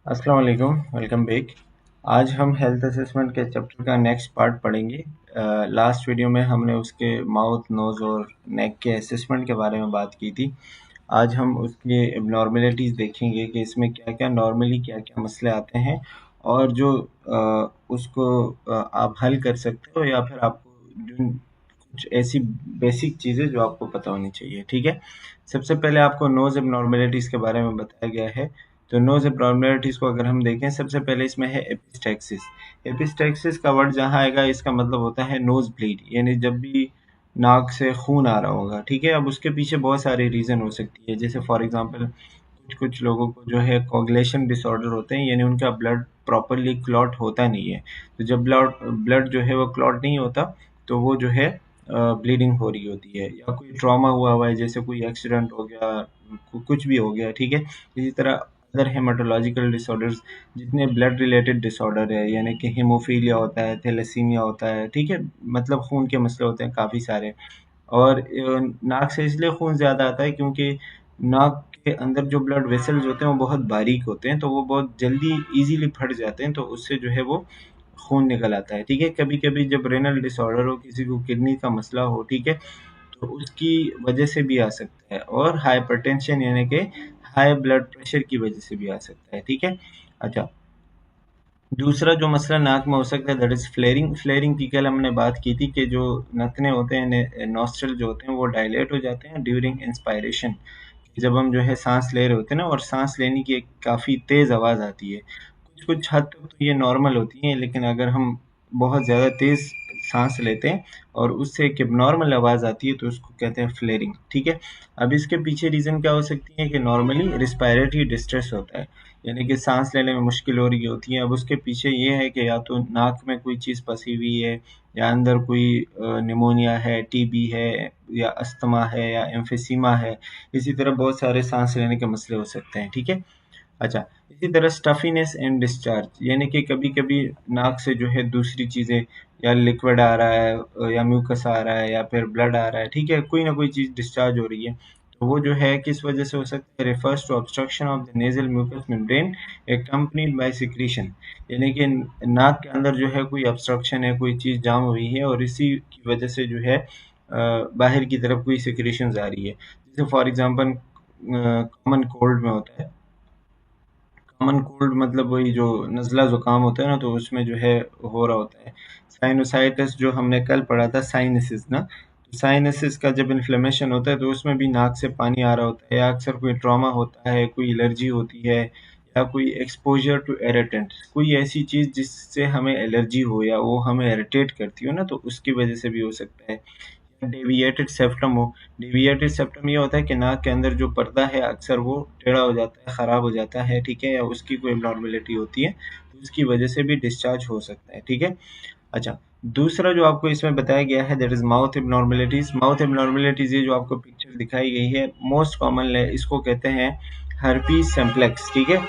अस्सलाम वालेकुम, welcome back. आज हम हेल्थ असेसमेंट के चैप्टर का नेक्स्ट पार्ट पढ़ेंगे। लास्ट वीडियो में हमने उसके माउथ, नोज़ और नेक के असेसमेंट के बारे में बात की थी। आज हम उसके एबनॉर्मेलिटीज़ देखेंगे कि इसमें क्या-क्या नॉर्मली क्या-क्या मसले आते हैं और जो उसको आप हल कर सकते हो या फिर आपको जिन कुछ ऐसी बेसिक चीज़ें जो आपको पता होनी चाहिए, ठीक है? सबसे पहले आपको नोज़ एबनॉर्मेलिटीज़ के बारे में बताया गया है। तो नोज़ एबनॉर्मेलिटीज़ को अगर हम देखें, सबसे पहले इसमें है एपिस्टैक्सिस। एपिस्टैक्सिस का वर्ड जहाँ आएगा इसका मतलब होता है नोज़ ब्लीड, यानी जब भी नाक से खून आ रहा होगा, ठीक है? अब उसके पीछे बहुत सारे रीज़न हो सकती है, जैसे फॉर एग्ज़ाम्पल कुछ लोगों को जो है कोagulation डिसऑर्डर होते हैं, यानी उनका ब्लड प्रॉपर्ली क्लॉट होता नहीं है। तो जब ब्लड जो है वो क्लॉट नहीं होता, तो वो जो है ब्लीडिंग हो रही होती है, या कोई ट्रॉमा हुआ है, जैसे कोई एक्सीडेंट हो गया, कुछ भी हो गया, ठीक है? इसी तरह अदर हेमाटोलॉजिकल डिसऑर्डर्स, जितने ब्लड रिलेटेड डिसऑर्डर है, यानी कि हीमोफीलिया होता है, थैलेसीमिया होता है, ठीक है? मतलब खून के मसले होते हैं काफ़ी सारे। और नाक से इसलिए खून ज़्यादा आता है क्योंकि नाक के अंदर जो ब्लड वेसल्स होते हैं वो बहुत बारीक होते हैं, तो वो बहुत जल्दी ईज़िली फट जाते हैं, तो उससे जो है वो खून निकल आता है, ठीक है? कभी-कभी जब रेनल डिसऑर्डर हो, किसी को किडनी का मसला हो, ठीक है? तो उसकी वजह से भी आ सकता है, और हाइपरटेंशन यानी कि हाई ब्लड प्रेशर की वजह से भी आ सकता है, ठीक है? अच्छा, दूसरा जो मसला नाक में हो सकता है दैट इज़ फ्लेयरिंग। फ्लेयरिंग की कल हमने बात की थी कि जो नथने होते हैं, नॉस्ट्रल जो होते हैं वो डायलेट हो जाते हैं ड्यूरिंग इंस्पायरेशन। जब हम जो है सांस ले रहे होते हैं ना, और सांस लेने की एक काफ़ी तेज़ आवाज़ आती है। कुछ कुछ हद तक तो ये नॉर्मल होती है, लेकिन अगर हम बहुत ज़्यादा तेज़ सांस लेते हैं और उससे एक एबनॉर्मल आवाज़ आती है, तो उसको कहते हैं फ्लेयरिंग, ठीक है? अब इसके पीछे रीज़न क्या हो सकती है कि नॉर्मली रिस्पायरेटरी डिस्ट्रेस होता है, यानी कि सांस लेने में मुश्किल हो रही होती है। अब उसके पीछे ये है कि या तो नाक में कोई चीज़ फंसी हुई है, या अंदर कोई निमोनिया है, टीबी है, या अस्थमा है, या एम्फिसीमा है। इसी तरह बहुत सारे सांस लेने के मसले हो सकते हैं, ठीक है? अच्छा, इसी तरह स्टफीनेस एंड डिस्चार्ज, यानी कि कभी-कभी नाक से जो है दूसरी चीज़ें, या लिक्विड आ रहा है, या म्यूकस आ रहा है, या फिर ब्लड आ रहा है, ठीक है? कोई ना कोई चीज़ डिस्चार्ज हो रही है। तो वो जो है किस वजह से हो सकता है, refers to obstruction of the nasal mucous membrane accompanied by secretion, यानी कि नाक के अंदर जो है कोई ऑब्स्ट्रक्शन है, कोई चीज़ जाम हुई है, और इसी की वजह से जो है बाहर की तरफ कोई सिक्रीशंस आ रही है। जैसे फॉर एग्ज़ाम्पल कॉमन कोल्ड में होता है। कॉमन कोल्ड मतलब वही जो नज़ला ज़ुकाम होता है ना, तो उसमें जो है हो रहा होता है। साइनोसाइटिस जो हमने कल पढ़ा था, साइनसिस ना, तो साइनसिस का जब इन्फ्लेमेशन होता है तो उसमें भी नाक से पानी आ रहा होता है, या अक्सर कोई ट्रॉमा होता है, कोई एलर्जी होती है, या कोई एक्सपोज़र टू इरिटेंट, कोई ऐसी चीज़ जिससे हमें एलर्जी हो या वो हमें इरिटेट करती हो ना, तो उसकी वजह से भी हो सकता है। डेविएटेड सेप्टम हो। डेविएटेड सेप्टम ये होता है कि नाक के अंदर जो पर्दा है अक्सर वो टेढ़ा हो जाता है, ख़राब हो जाता है, ठीक है? या उसकी कोई एबनॉर्मेलिटी होती है, तो उसकी वजह से भी डिस्चार्ज हो सकता है, ठीक है? अच्छा, दूसरा जो आपको इसमें बताया गया है that is mouth abnormalities. Mouth abnormalities ये जो आपको पिक्चर दिखाई गई है, मोस्ट कॉमन है, इसको कहते हैं हर्पीज़ सिम्प्लेक्स, ठीक है?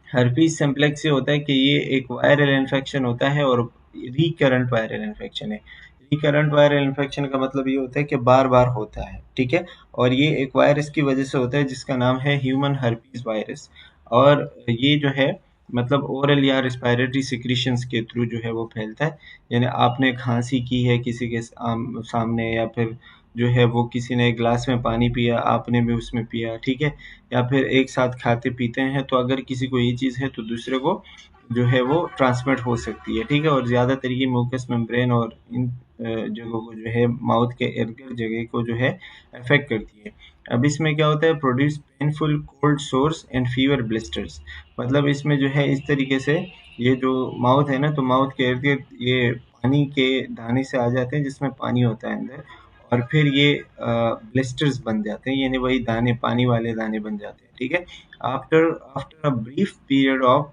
हर्पीज सिम्प्लेक्स ये होता है कि ये एक वायरल इन्फेक्शन होता है, और रिकरेंट वायरल इन्फेक्शन है। रिकरेंट वायरल इन्फेक्शन का मतलब ये होता है कि बार-बार होता है, ठीक है? और ये एक वायरस की वजह से होता है जिसका नाम है ह्यूमन हर्पीज वायरस, और ये जो है मतलब ओरल या रिस्पायरेटरी सिक्रीशंस के थ्रू जो है वो फैलता है। यानी आपने खांसी की है किसी के सामने, या फिर जो है वो किसी ने एक ग्लास में पानी पिया, आपने भी उसमें पिया, ठीक है? या फिर एक साथ खाते-पीते हैं, तो अगर किसी को ये चीज़ है तो दूसरे को जो है वो ट्रांसमिट हो सकती है, ठीक है? और ज़्यादातर ये म्यूकस मेम्ब्रेन और इन जगहों को जो है माउथ के इर्द-गिर्द जगह को जो है अफ़ेक्ट करती है। अब इसमें क्या होता है, produce painful cold source and fever blisters, मतलब इसमें जो है इस तरीके से ये जो माउथ है ना, तो माउथ के इर्द-गिर्द ये पानी के दाने से आ जाते हैं जिसमें पानी होता है अंदर, और फिर ये ब्लिस्टर्स बन जाते हैं, यानी वही दाने, पानी वाले दाने बन जाते हैं, ठीक है? After after a brief period of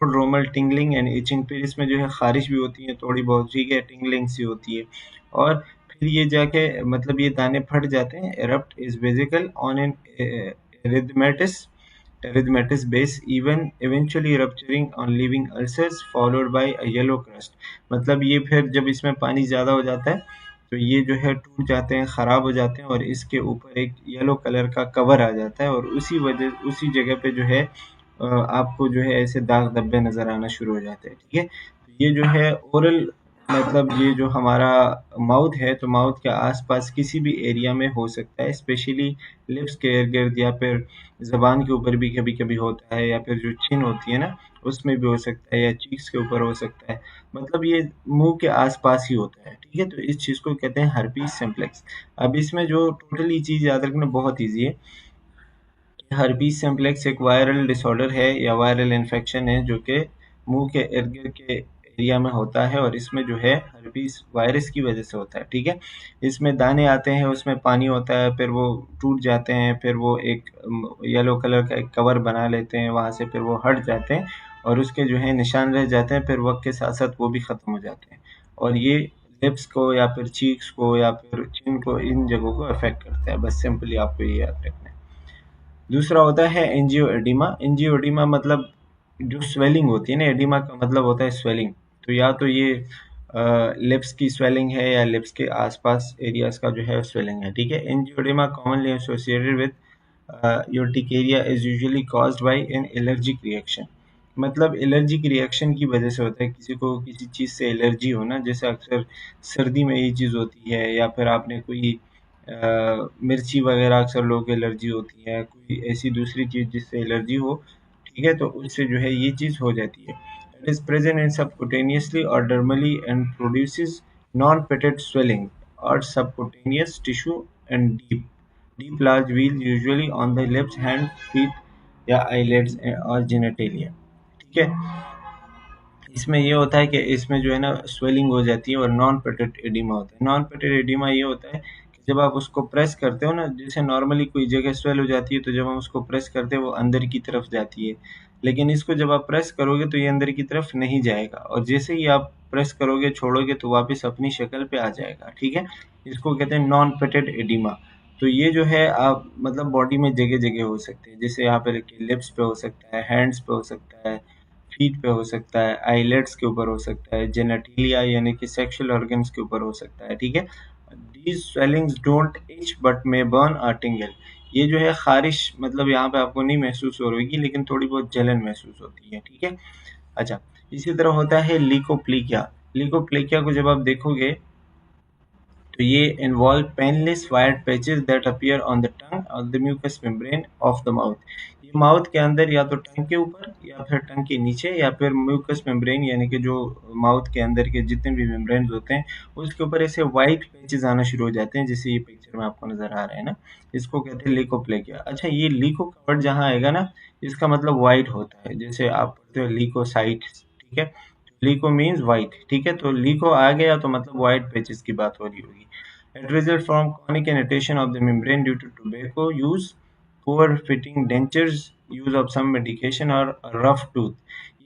prodromal tingling and itching, फिर इसमें जो है ख़ारिश भी होती है थोड़ी बहुत, ठीक है? टिंगलिंग सी होती है, और फिर ये जाके मतलब ये दाने फट जाते हैं। Erupt is visible on an erythematous erythematous base, even eventually rupturing on leaving ulcers followed by a yellow crust, मतलब ये फिर जब इसमें पानी ज़्यादा हो जाता है तो ये जो है टूट जाते हैं, ख़राब हो जाते हैं, और इसके ऊपर एक येलो कलर का कवर आ जाता है, और उसी जगह पे जो है आपको जो है ऐसे दाग धब्बे नज़र आना शुरू हो जाते हैं, ठीक है। तो ये जो है ओरल, मतलब ये जो हमारा माउथ है, तो माउथ के आसपास किसी भी एरिया में हो सकता है, स्पेशली लिप्स के इर्द गिर्द, या फिर जबान के ऊपर भी कभी कभी होता है, या फिर जो चिन होती है ना उसमें भी हो सकता है, या चीक्स के ऊपर हो सकता है। मतलब ये मुंह के आसपास ही होता है, ठीक है। तो इस चीज़ को कहते हैं हर्पीस सिम्प्लेक्स। अब इसमें जो टोटली चीज़ याद रखना बहुत ईजी है। हर्पीस सिम्प्लेक्स एक वायरल डिसऑर्डर है या वायरल इन्फेक्शन है, जो कि मुंह के इर्द गिर्द के एरिया में होता है, और इसमें जो है हर्पीस वायरस की वजह से होता है, ठीक है। इसमें दाने आते हैं, उसमें पानी होता है, फिर वो टूट जाते हैं, फिर वो एक येलो कलर का एक कवर बना लेते हैं, वहाँ से फिर वो हट जाते हैं, और उसके जो है निशान रह जाते हैं, फिर वक्त के साथ साथ वो भी ख़त्म हो जाते हैं। और ये लिप्स को या फिर चीक्स को या फिर चिन को, इन जगहों को अफेक्ट करता है। बस सिंपली आपको ये याद रखना है। दूसरा होता है एंजियोएडिमा। एंजियोएडिमा मतलब जो स्वेलिंग होती है ना, एडिमा का मतलब होता है स्वेलिंग। तो या तो ये लिप्स की स्वेलिंग है, या लिप्स के आसपास एरियाज का जो है स्वेलिंग है, ठीक है। Angioedema commonly associated with urticaria is usually caused by an allergic reaction. मतलब एलर्जिक रिएक्शन की वजह से होता है, किसी को किसी चीज़ से एलर्जी हो ना, जैसे अक्सर सर्दी में ये चीज़ होती है, या फिर आपने कोई मिर्ची वगैरह अक्सर लोगों को एलर्जी होती है, कोई ऐसी दूसरी चीज़ जिससे एलर्जी हो, ठीक है, तो उससे जो है ये चीज़ हो जाती है। It is present in subcutaneously और डर्मली एंड प्रोड्यूसेस नॉन पेटेड स्वेलिंग और subcutaneous tissue and deep large wheel usually on the lips, hand, feet या आईलेट्स और जेनिटेलिया, ठीक है। इसमें ये होता है कि इसमें जो है ना स्वेलिंग हो जाती है, और नॉन पेटेड एडिमा होता है। नॉन पेटेड एडिमा ये होता है कि जब आप उसको प्रेस करते हो ना, जैसे नॉर्मली कोई जगह स्वेल हो जाती है, तो जब हम उसको प्रेस करते हैं वो अंदर की तरफ जाती है, लेकिन इसको जब आप प्रेस करोगे तो ये अंदर की तरफ नहीं जाएगा, और जैसे ही आप प्रेस करोगे छोड़ोगे तो वापस अपनी शक्ल पे आ जाएगा, ठीक है। इसको कहते हैं नॉन पेटेड एडिमा। तो ये जो है आप मतलब बॉडी में जगह जगह हो सकते हैं, जैसे यहाँ पे लिप्स पे हो सकता है, हैंड्स पे हो सकता है, फीट पे हो सकता है, आईलेट्स के ऊपर हो सकता है, जेनेटिलिया यानी कि सेक्सुअल ऑर्गन्स के ऊपर हो सकता है, ठीक है। These swellings don't etch but may burn और टिंगल। ये जो है खारिश, मतलब यहाँ पे आपको नहीं महसूस हो रही, लेकिन थोड़ी बहुत जलन महसूस होती है, ठीक है। अच्छा, इसी तरह होता है लीकोप्लीकिया। लीकोप्लीकिया को जब आप देखोगे तो ये involve painless white patches that appear on the tongue और the mucous membrane of the mouth. ये माउथ के अंदर या तो टंग के ऊपर या फिर टंग के नीचे, या फिर म्यूकस मेम्ब्रेन यानी कि जो माउथ के अंदर के जितने भी मेम्ब्रेन होते हैं उसके ऊपर ऐसे वाइट पैचेस आना शुरू हो जाते हैं, जैसे ये पिक्चर में आपको नजर आ रहा है ना। इसको कहते हैं लीकोप्लेकिया। अच्छा, ये लीको का वर्ड जहाँ आएगा ना, इसका मतलब वाइट होता है, जैसे आप पढ़ते हो लीकोसाइट, ठीक है। लीको मीन्स व्हाइट, ठीक है। तो लीको आ गया तो मतलब व्हाइट पेचेस की बात हो रही होगी। It result from chronic irritation of the membrane due to tobacco use, poor fitting dentures, use of some medication और rough tooth।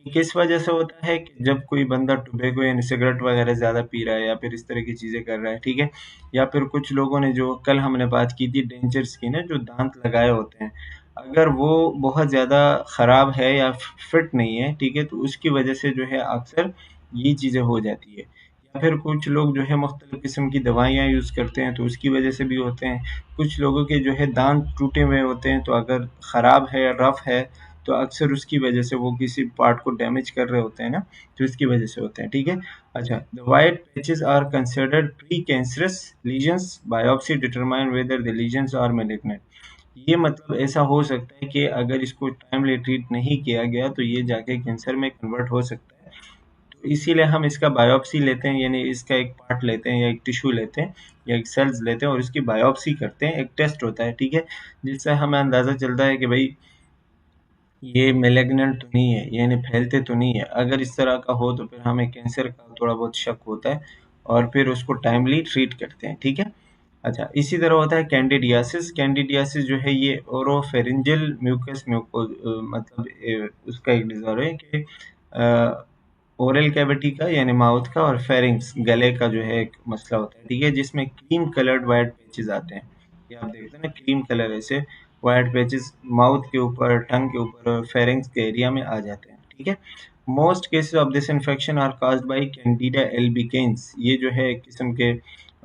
ये किस वजह से होता है कि जब कोई बंदा टोबैको यानी सिगरेट वगैरह ज़्यादा पी रहा है, या फिर इस तरह की चीज़ें कर रहा है, ठीक है। या फिर कुछ लोगों ने, जो कल हमने बात की थी डेंचर्स की ना, जो दांत लगाए होते हैं, अगर वो बहुत ज़्यादा ख़राब है या फिट नहीं है, ठीक है, तो उसकी वजह से जो है अक्सर ये चीज़ें हो जाती है। या फिर कुछ लोग जो है मुख्तलिफ़ किस्म की दवाइयाँ यूज़ करते हैं, तो उसकी वजह से भी होते हैं। कुछ लोगों के जो है दांत टूटे हुए होते हैं, तो अगर ख़राब है या रफ़ है, तो अक्सर उसकी वजह से वो किसी पार्ट को डैमेज कर रहे होते हैं ना, तो इसकी वजह से होते हैं, ठीक है। अच्छा, the white patches are considered pre cancerous lesions, biopsy determine whether the lesions are malignant. ये मतलब ऐसा हो सकता है कि अगर इसको टाइमली ट्रीट नहीं किया गया तो ये जाके कैंसर में कन्वर्ट हो सकता है। तो इसीलिए हम इसका बायोप्सी लेते हैं, यानी इसका एक पार्ट लेते हैं या एक टिश्यू लेते हैं या एक सेल्स लेते हैं और इसकी बायोप्सी करते हैं। एक टेस्ट होता है, ठीक है, जिससे हमें अंदाज़ा चलता है कि भाई ये मैलिग्नेंट तो नहीं है, यानी फैलते तो नहीं है। अगर इस तरह का हो तो फिर हमें कैंसर का थोड़ा बहुत शक होता है, और फिर उसको टाइमली ट्रीट करते हैं, ठीक है। अच्छा, इसी तरह होता है कैंडिडियासिस। कैंडिडियासिस जो है ये ओरोफेरिंजियल म्यूकस मतलब उसका एक डिज़ॉर्डर है कि ओरल कैविटी का यानी माउथ का, और फेरिंग्स गले का जो है एक मसला होता है, ठीक है, जिसमें क्रीम कलर्ड वाइट पैचेस आते हैं। ये आप देखते हैं ना, क्रीम कलर ऐसे वाइट पैचेस माउथ के ऊपर, टंग के ऊपर और फेरिंग्स के एरिया में आ जाते हैं, ठीक है। Most cases of this infection are caused by Candida albicans. ये जो है एक किस्म के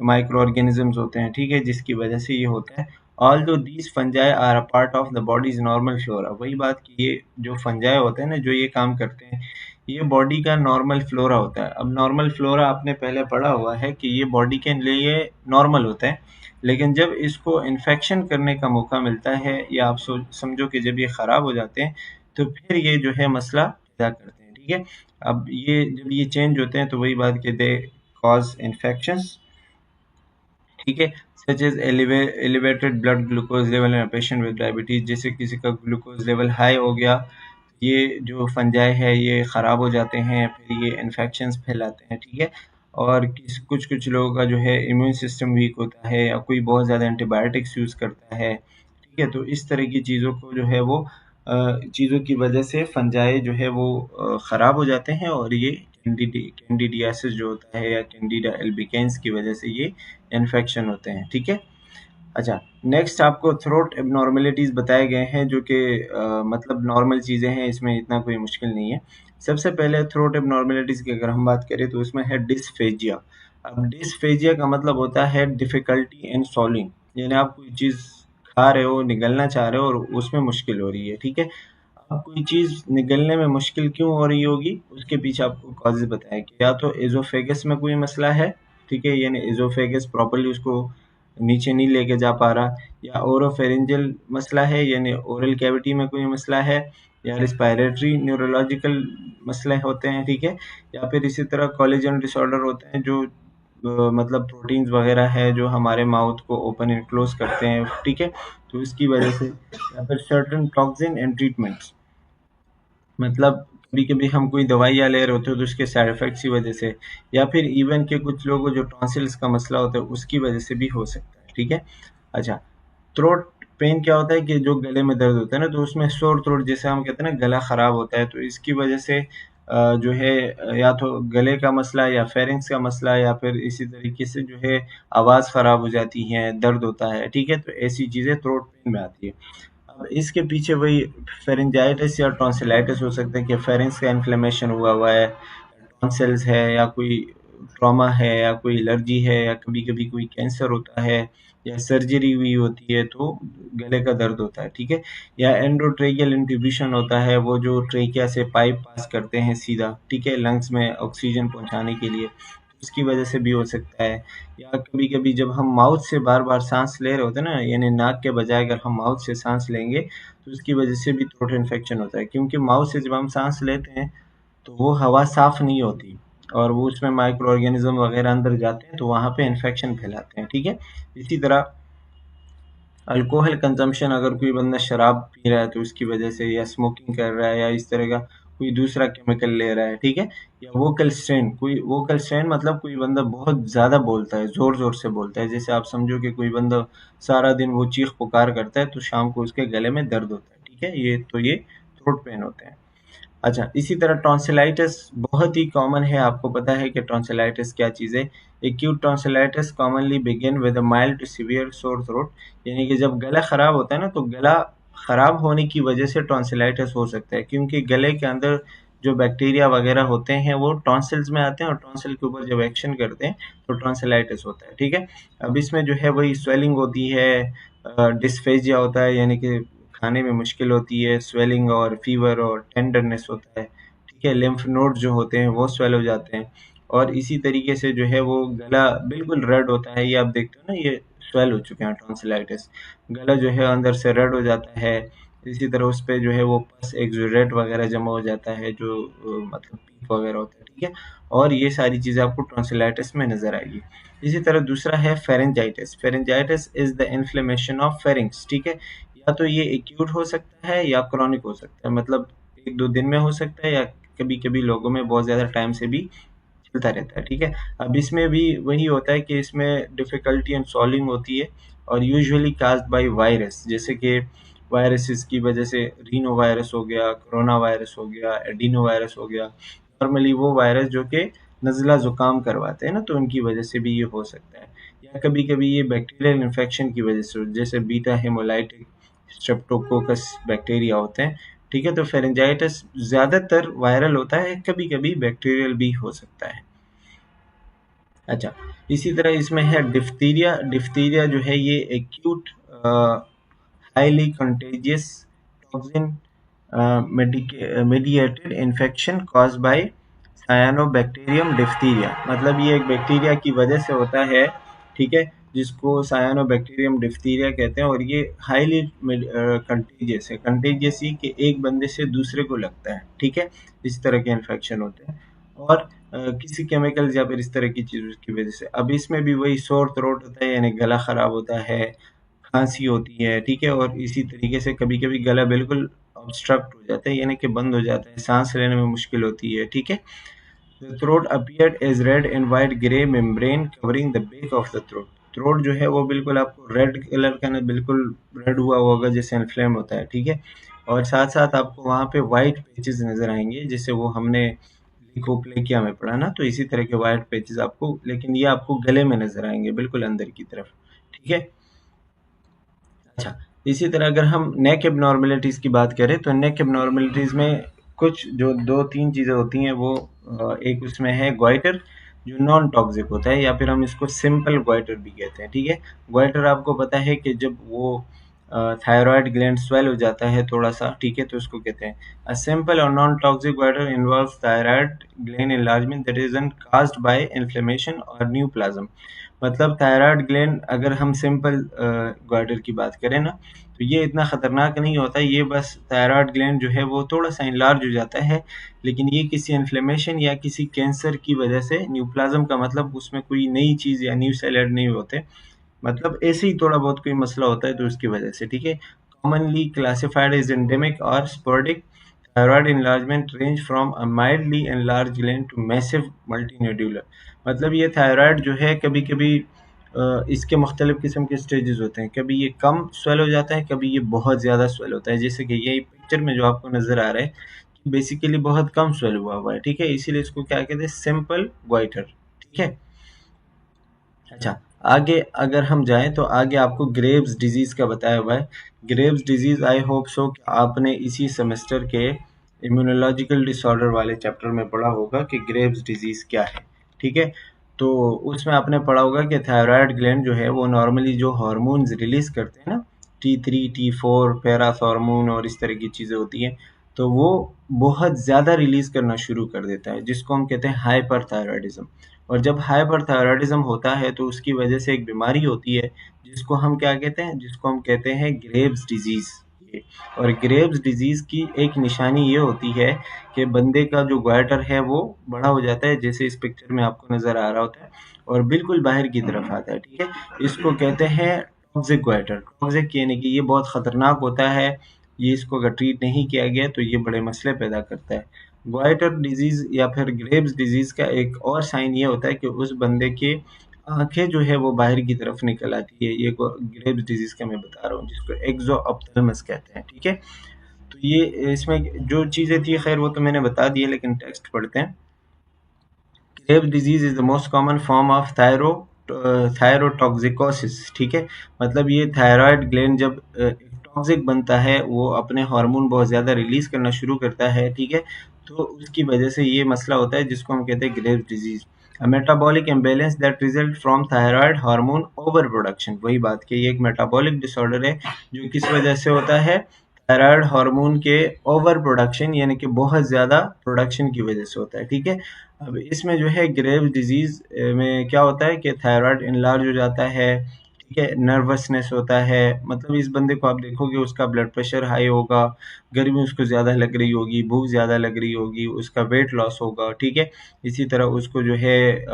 माइक्रो ऑर्गेनिजम्स होते हैं, ठीक है, जिसकी वजह से ये होता है। Although these fungi are a part of the body's normal flora. वही बात कि ये जो फंजाई होते हैं ना, जो ये काम करते हैं, ये बॉडी का नॉर्मल फ्लोरा होता है। अब नॉर्मल फ्लोरा आपने पहले पढ़ा हुआ है कि ये बॉडी के लिए नॉर्मल होता है, लेकिन जब इसको इन्फेक्शन करने का मौका मिलता है या आप समझो कि जब ये ख़राब हो जाते हैं, तो फिर ये जो है मसला पैदा करते हैं। ठीक है, अब ये जब ये चेंज होते हैं तो वही बात कि दे कॉज इन्फेक्शंस। ठीक है, such as elevated blood glucose level in patient with diabetes. जैसे किसी का ग्लूकोज लेवल हाई हो गया, ये जो फंजाई है ये ख़राब हो जाते हैं, फिर ये इन्फेक्शंस फैलाते हैं। ठीक है, और कुछ कुछ लोगों का जो है इम्यून सिस्टम वीक होता है, या कोई बहुत ज़्यादा एंटीबायोटिक्स यूज़ करता है। ठीक है, तो इस तरह की चीज़ों को जो है वो चीज़ों की वजह से फंजाई जो है वो ख़राब हो जाते हैं, और ये कैंडिडियासिस जो होता है या कैंडिडा एल्बिकेंस की वजह से ये इन्फेक्शन होते हैं। ठीक है, अच्छा, नेक्स्ट आपको थ्रोट एबनॉर्मेलिटीज़ बताए गए हैं, जो कि मतलब नॉर्मल चीज़ें हैं, इसमें इतना कोई मुश्किल नहीं है। सबसे पहले थ्रोट एबनॉर्मेलिटीज़ की अगर हम बात करें तो उसमें है डिस्फेजिया। अब डिस्फेजिया का मतलब होता है डिफ़िकल्टी इन स्वॉलिंग, यानी आप कोई चीज़ खा रहे हो, निगलना चाह रहे हो और उसमें मुश्किल हो रही है। ठीक है, अब कोई चीज़ निगलने में मुश्किल क्यों हो रही होगी, उसके पीछे आपको कॉजेज़ बताया कि या तो एज़ोफेगस में कोई मसला है। ठीक है, यानी एज़ोफेगस प्रॉपर्ली उसको नीचे नहीं लेके जा पा रहा, या ओरोफेरिंजियल मसला है, यानी ओरल कैविटी में कोई मसला है, या रिस्पायरेटरी न्यूरोलॉजिकल मसले होते हैं। ठीक है, या फिर इसी तरह कोलेजन डिसऑर्डर होते हैं, जो मतलब प्रोटीन्स वगैरह है जो हमारे माउथ को ओपन एंड क्लोज करते हैं। ठीक है, तो इसकी वजह से, या फिर सर्टेन टॉक्सिन एंड ट्रीटमेंट्स, मतलब कभी-कभी हम कोई दवाइयाँ ले रहे होते हैं तो उसके साइड इफ़ेक्ट्स की वजह से, या फिर इवन के कुछ लोगों को जो टॉन्सिल्स का मसला होता है उसकी वजह से भी हो सकता है। ठीक है, अच्छा, थ्रोट पेन क्या होता है कि जो गले में दर्द होता है ना, तो उसमें सोर थ्रोट, जैसे हम कहते हैं ना गला ख़राब होता है, तो इसकी वजह से जो है या तो गले का मसला या फेरिंक्स का मसला, या फिर इसी तरीके से जो है आवाज़ ख़राब हो जाती है, दर्द होता है। ठीक है, तो ऐसी चीज़ें थ्रोट पेन में आती है। अब इसके पीछे वही फेरिंजाइटिस या टॉन्सिलाइटिस हो सकता है कि फेरिंक्स का इन्फ्लेमेशन हुआ हुआ है, टॉन्सिल्स है, या कोई ट्रॉमा है, या कोई एलर्जी है, या कभी-कभी कोई कैंसर होता है, या सर्जरी हुई होती है तो गले का दर्द होता है। ठीक है, या एंडोट्रेकियल इंट्यूबिशन होता है, वो जो ट्रेकिया से पाइप पास करते हैं सीधा, ठीक है, लंग्स में ऑक्सीजन पहुंचाने के लिए, उसकी वजह से भी हो सकता है। या कभी-कभी जब हम माउथ से बार-बार सांस ले रहे होते हैं ना, यानी नाक के बजाय अगर हम माउथ से सांस लेंगे तो उसकी वजह से भी थ्रोट इन्फेक्शन होता है, क्योंकि माउथ से जब हम सांस लेते हैं तो वो हवा साफ नहीं होती, और वो उसमें माइक्रो ऑर्गेनिज्म वगैरह अंदर जाते हैं, तो वहाँ पे इन्फेक्शन फैलाते हैं। ठीक है, इसी तरह अल्कोहल कंजम्पशन, अगर कोई बंदा शराब पी रहा है तो उसकी वजह से, या स्मोकिंग कर रहा है, या इस तरह का कोई दूसरा केमिकल ले रहा है। ठीक है, या वोकल स्ट्रेन, कोई वोकल स्ट्रेन मतलब कोई बंदा बहुत ज़्यादा बोलता है, ज़ोर ज़ोर से बोलता है, जैसे आप समझो कि कोई बंदा सारा दिन वो चीख पुकार करता है तो शाम को उसके गले में दर्द होता है। ठीक है, ये थ्रोट पेन होते हैं। अच्छा, इसी तरह टॉन्सिलाइटिस बहुत ही कॉमन है। आपको पता है कि टॉन्सिलाइटिस क्या चीज़ है? Acute tonsillitis commonly begin with a mild to severe sore throat, यानी कि जब गला खराब होता है ना, तो गला खराब होने की वजह से टॉन्सिलाइटिस हो सकता है, क्योंकि गले के अंदर जो बैक्टीरिया वगैरह होते हैं वो टॉन्सिल्स में आते हैं, और टॉन्सिल के ऊपर जब एक्शन करते हैं तो टॉन्सिलाइटिस होता है। ठीक है, अब इसमें जो है वही स्वेलिंग होती है, डिस्फेजिया होता है, यानी कि खाने में मुश्किल होती है, स्वेलिंग और फीवर और टेंडरनेस होता है। ठीक है, लिम्फ नोड जो होते हैं वो स्वेल हो जाते हैं, और इसी तरीके से जो है वो गला बिल्कुल रेड होता है। ये आप देखते हो ना, ये स्वेल हो चुके हैं टॉन्सिलाइटिस, गला जो है अंदर से रेड हो जाता है। इसी तरह उस पे जो है वो पस एक्सुडेट वगैरह जमा हो जाता है, जो मतलब पीप वगैरह होता है। ठीक है, और ये सारी चीज़ें आपको टॉन्सिलाइटिस में नज़र आएगी। इसी तरह दूसरा है pharyngitis. Pharyngitis is the inflammation of pharynx. ठीक है, या तो ये एक्यूट हो सकता है या क्रॉनिक हो सकता है, मतलब 1-2 दिन में हो सकता है, या कभी-कभी लोगों में बहुत ज़्यादा टाइम से भी चलता रहता है। ठीक है, अब इसमें भी वही होता है कि इसमें डिफ़िकल्टी इन सॉल्विंग होती है, और यूजुअली काज्ड बाय वायरस, जैसे कि वायरसेस की वजह से रीनो वायरस हो गया, कोरोना वायरस हो गया, एडिनो वायरस हो गया। नॉर्मली वो वायरस जो कि नज़ला ज़ुकाम करवाते हैं ना, तो उनकी वजह से भी ये हो सकता है। या कभी-कभी ये बैक्टीरियल इन्फेक्शन की वजह से, जैसे बीटा हेमोलाइटिक स्ट्रेप्टोकोकस बैक्टीरिया होते हैं। ठीक है, तो फेरेंजाइटिस ज़्यादातर वायरल होता है, कभी-कभी बैक्टीरियल भी हो सकता है। अच्छा, इसी तरह इसमें है डिphtheria। डिphtheria जो है ये acute highly contagious toxin mediated infection caused by cyanobacterium diphtheria. मतलब ये एक बैक्टीरिया की वजह से होता है, ठीक है, जिसको सायानोबैक्टीरियम डिफ्थीरिया कहते हैं, और ये हाईली कंटेजियस है। कंटेजियस ही कि एक बंदे से दूसरे को लगता है, ठीक है, इस तरह के इन्फेक्शन होते हैं, और किसी केमिकल्स या फिर इस तरह की चीज़ों की वजह से। अब इसमें भी वही सोर थ्रोट होता है, यानी गला ख़राब होता है, खांसी होती है, ठीक है, और इसी तरीके से कभी कभी गला बिल्कुल ऑब्स्ट्रक्ट हो जाता है, यानी कि बंद हो जाता है, सांस लेने में मुश्किल होती है, ठीक है। The throat appeared as red and white grey membrane covering the base of the throat. Throat जो है वो बिल्कुल आपको रेड कलर का ना, बिल्कुल रेड हुआ होगा जैसे इन्फ्लेम होता है, ठीक है, और साथ साथ आपको वहाँ पे वाइट पेचेस नजर आएंगे, जैसे वो हमने लिकोप्लेकिया में पढ़ा ना, तो इसी तरह के वाइट पेचेस आपको, लेकिन ये आपको गले में नजर आएंगे बिल्कुल अंदर की तरफ, ठीक है। अच्छा, इसी तरह अगर हम नेक एबनॉर्मेलिटीज़ की बात करें तो नेक एबनॉर्मेलिटीज़ में कुछ जो 2-3 चीज़ें होती हैं, वो एक उसमें है ग्वाइटर, जो नॉन टॉक्सिक होता है, या फिर हम इसको सिंपल ग्वाइटर भी कहते हैं, ठीक है। ग्वाइटर आपको पता है कि जब वो थायराइड ग्लैंड स्वेल हो जाता है थोड़ा सा, ठीक है, तो उसको कहते हैं। अ सिंपल और non toxic goitre involves thyroid gland enlargement that is caused bye inflammation और न्यू प्लाज्म। मतलब थायराइड ग्लैंड, अगर हम सिंपल ग्वाइटर की बात करें ना, तो ये इतना ख़तरनाक नहीं होता, ये बस थायराइड ग्लैंड जो है वो थोड़ा सा इनलार्ज हो जाता है, लेकिन ये किसी इन्फ्लेमेशन या किसी कैंसर की वजह से, न्यूप्लाज्म का मतलब उसमें कोई नई चीज़ या न्यू सेल ऐड नहीं होते, मतलब ऐसे ही थोड़ा बहुत कोई मसला होता है तो उसकी वजह से, ठीक है। कॉमनली क्लासिफाइड एज एंडेमिक और sporadic thyroid enlargement range from a mildly enlarged gland to massive multinodular। मतलब ये थायराइड जो है कभी कभी इसके मुख्तलिफ किस्म के स्टेजेस होते हैं, कभी ये कम स्वेल हो जाता है, कभी ये बहुत ज़्यादा स्वेल होता है, जैसे कि ये पिक्चर में जो आपको नज़र आ रहा है कि बेसिकली बहुत कम स्वेल हुआ है, ठीक है, इसीलिए इसको क्या कहते हैं, सिंपल ग्वाइटर, ठीक है। अच्छा, आगे अगर हम जाएं तो आगे आपको ग्रेव्स डिजीज़ का बताया हुआ है। Graves disease, I hope so कि आपने इसी सेमेस्टर के इम्यूनोलॉजिकल डिसऑर्डर वाले चैप्टर में पढ़ा होगा कि ग्रेव्स डिजीज़ क्या है, ठीक है। तो उसमें आपने पढ़ा होगा कि थायराइड ग्लैंड जो है वो नॉर्मली जो हार्मोन्स रिलीज़ करते हैं ना, T3 T4 पैरास हार्मोन और इस तरह की चीज़ें होती हैं, तो वो बहुत ज़्यादा रिलीज़ करना शुरू कर देता है, जिसको हम कहते हैं हाइपरथायराइडिज्म। और जब हाइपरथायराइडिज्म होता है तो उसकी वजह से एक बीमारी होती है, जिसको हम क्या कहते हैं, जिसको हम कहते हैं ग्रेव्स डिजीज़। और ग्रेव्स डिजीज़ की एक निशानी ये होती है कि बंदे का जो ग्वाइटर है वो बड़ा हो जाता है, जैसे इस पिक्चर में आपको नज़र आ रहा होता है, और बिल्कुल बाहर की तरफ आता है, ठीक है। इसको कहते हैं टॉक्सिक ग्वाइटर। टॉक्सिक यानी कि ये बहुत ख़तरनाक होता है, ये इसको अगर ट्रीट नहीं किया गया तो ये बड़े मसले पैदा करता है। ग्वाइटर डिजीज़ या फिर ग्रेव्स डिजीज़ का एक और साइन ये होता है कि उस बंदे के आँखें जो है वो बाहर की तरफ निकल आती है, ये ग्रेव्स डिजीज़ का मैं बता रहा हूँ, जिसको एक्सोऑप्थेल्मस कहते हैं, ठीक है। तो ये इसमें जो चीज़ें थी खैर वो तो मैंने बता दी है, लेकिन टेक्स्ट पढ़ते हैं। Graves disease is the most common form of thyrotoxicosis, ठीक है। मतलब ये थायराइड ग्लैंड जब टॉक्सिक बनता है, वो अपने हार्मोन बहुत ज़्यादा रिलीज़ करना शुरू करता है, ठीक है, तो उसकी वजह से ये मसला होता है, जिसको हम कहते हैं Graves disease. A metabolic imbalance that result from thyroid hormone overproduction। वही बात कि ये एक मेटाबॉलिक डिसऑर्डर है जो किस वजह से होता है, थायराइड हार्मोन के ओवर प्रोडक्शन, यानी कि बहुत ज़्यादा प्रोडक्शन की वजह से होता है, ठीक है। अब इसमें जो है ग्रेव्स डिजीज़ में क्या होता है कि थायराइड इनलार्ज हो जाता है, ठीक है, नर्वसनेस होता है, मतलब इस बंदे को आप देखोगे उसका ब्लड प्रेशर हाई होगा, गर्मी उसको ज़्यादा लग रही होगी, भूख ज़्यादा लग रही होगी, उसका वेट लॉस होगा, ठीक है। इसी तरह उसको जो है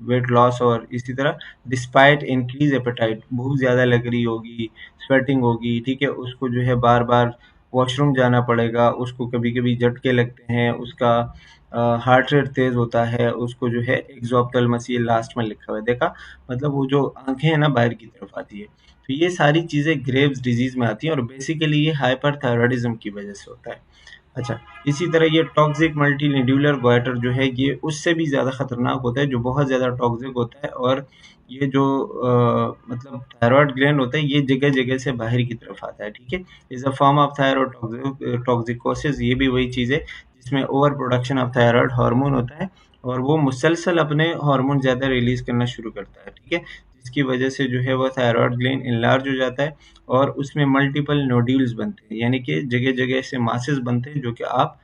वेट लॉस, और इसी तरह डिस्पाइट इंक्रीज एपेटाइट, भूख ज़्यादा लग रही होगी, स्वेटिंग होगी, ठीक है, उसको जो है बार बार वॉशरूम जाना पड़ेगा, उसको कभी कभी झटके लगते हैं, उसका हार्ट रेट तेज़ होता है, उसको जो है एक्सोप्थेल्मस, ये लास्ट में लिखा हुआ है, देखा, मतलब वो जो आंखें हैं ना बाहर की तरफ आती है, तो ये सारी चीज़ें ग्रेव्स डिजीज़ में आती हैं, और बेसिकली ये हाइपरथायराइडिज्म की वजह से होता है। अच्छा, इसी तरह ये टॉक्सिक मल्टीनिड्यूलर ग्वाइटर जो है ये उससे भी ज़्यादा खतरनाक होता है, जो बहुत ज़्यादा टॉक्सिक होता है, और ये जो मतलब थायराइड ग्लैंड होता है ये जगह जगह से बाहर की तरफ आता है, ठीक है। Is a form of thyrotoxicosis, ये भी वही चीज़ है जिसमें over production of thyroid hormone होता है, और वो मुसलसल अपने हार्मोन ज़्यादा रिलीज करना शुरू करता है, ठीक है, इसकी वजह से जो है वो थायराइड ग्लैंड इनलार्ज हो जाता है और उसमें मल्टीपल नोड्यूल्स बनते हैं, यानी कि जगह जगह से मासेस बनते हैं जो कि आप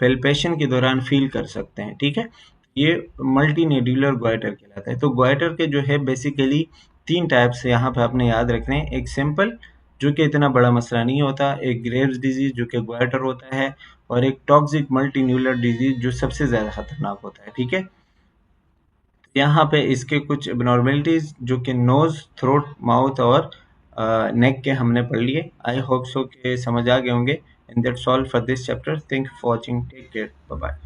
पेल्पेशन के दौरान फील कर सकते हैं। ठीक है, ये मल्टी नोड्यूलर ग्वाइटर कहलाता है। तो ग्वाइटर के जो है बेसिकली 3 टाइप्स यहाँ पे आपने याद रखने हैं। एक सिंपल जो कि इतना बड़ा मसला नहीं होता, एक ग्रेव्स डिजीज जो कि ग्वाइटर होता है, और एक टॉक्सिक मल्टीन्यूलर डिजीज जो सबसे ज़्यादा खतरनाक होता है। ठीक है, यहाँ पे इसके कुछ एबनॉर्मेलिटीज जो कि नोज, थ्रोट, माउथ और नेक के हमने पढ़ लिए। आई होप सो के समझ आ गए होंगे। And that's all for this chapter. Thank you for watching. Take care, bye bye.